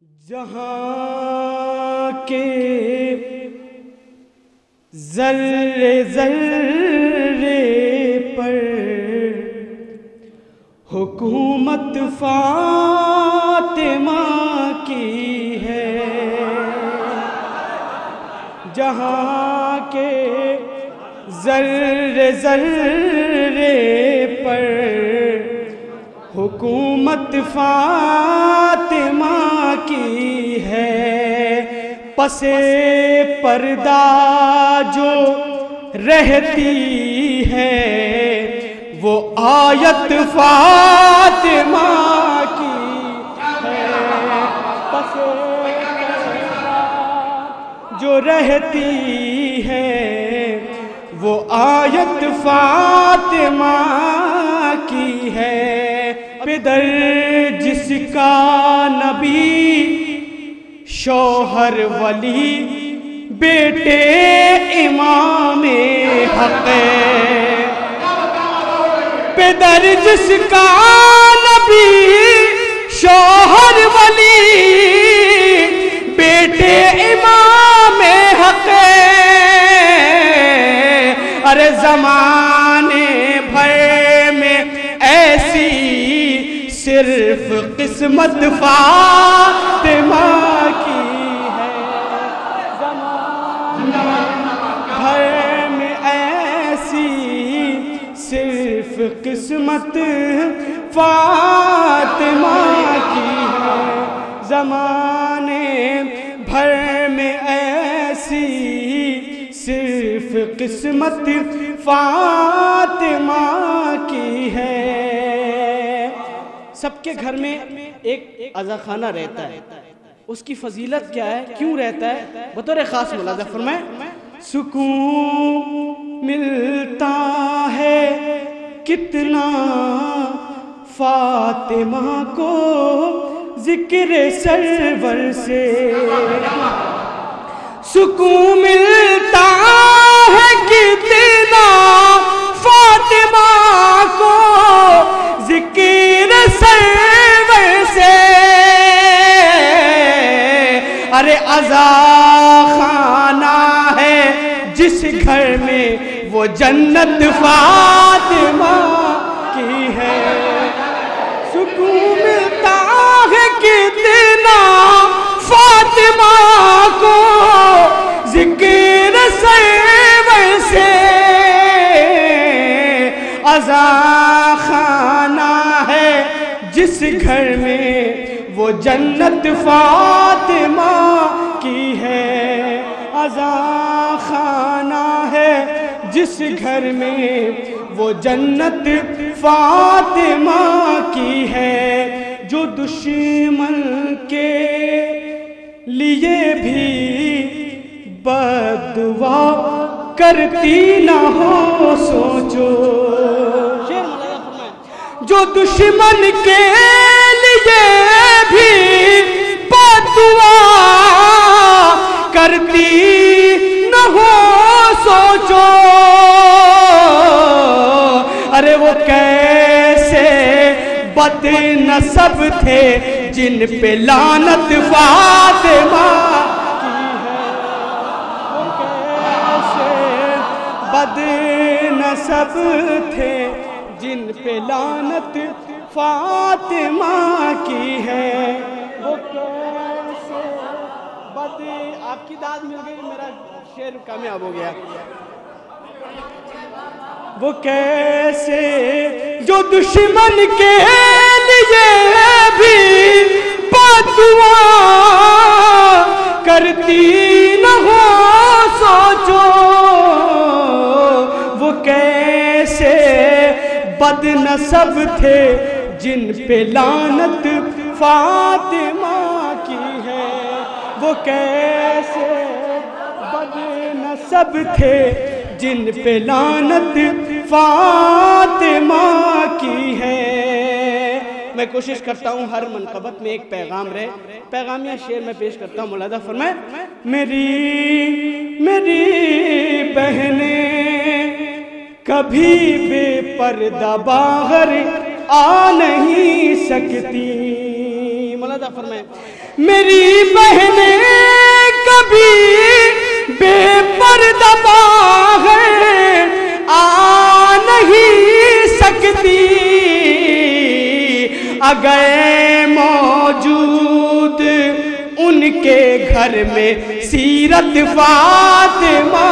جہاں کے ذرے ذرے پر حکومت فاطمہ کی ہے، جہاں کے ذرے ذرے پر حکومت فاطمہ کی ہے، پس پردہ جو رہتی ہے وہ آیت فاطمہ کی ہے، پس پردہ جو رہتی ہے وہ آیت فاطمہ کی ہے، پدر جس کا نبی شوہر ولی بیٹے امام حق، پدر جس کا نبی شوہر ولی بیٹے امام حق، ارے زمانے بھر میں ایسی صرف قسمت فاطمہ کی ہے، زمانے بھر میں ایسی صرف قسمت فاطمہ کی ہے، زمانے بھر میں ایسی صرف قسمت فاطمہ کی ہے۔ سب کے گھر میں ایک عزا خانہ رہتا ہے، اس کی فضیلت کیا ہے، کیوں رہتا ہے، بطور خاص ملاحظہ فرمائیں۔ سکون ملتا ہے کتنا فاطمہ کو ذکر سرور سے، سکون ملتا ہے کتنا فاطمہ کو ذکر سرور سے، ارے عزا خانہ ہے جس گھر میں وہ جنت فاطمہ کی ہے، سکون ملتا ہے کتنا فاطمہ کو ذکر سرور سے، عزا خانہ ہے جس گھر میں وہ جنت فاطمہ کی ہے، عزا خانہ ہے جس گھر میں وہ جنت فاطمہ کی ہے، جو دشمن کے لیے بھی بد دعا کرتی نہ ہو سوچو، جو دشمن کے لیے بھی بد دعا کرتی نہ ہو سوچو، ارے وہ کیسے بد نسب تھے جن پہ لعنت فاطمہ کی ہے، وہ کیسے بد نسب تھے جن پہ لعنت فاطمہ کی ہے، وہ کیسے بد، آپ کی داد مل گئی، میرا شعر کامیاب ہو گیا، وہ کیسے جو دشمن کے لیے بھی بد دعا کرتی نہ ہو سوچو، وہ کیسے بد نسب تھے جن پہ لعنت فاطمہ کی ہے، وہ کیسے بد نسب تھے جن پہ لعنت فاطمہ کی ہے۔ میں کوشش کرتا ہوں ہر منقبت میں ایک پیغام رہے، پیغامیہ شعر میں پیش کرتا ہوں، ملاحظہ فرمائیں۔ میری بہنیں کبھی بے پردہ باہر آ نہیں سکتی، ملاحظہ فرمائیں، میری بہنیں کبھی بے پردہ ہے، آ نہیں سکتی، اگر موجود ان کے گھر میں سیرت فاطمہ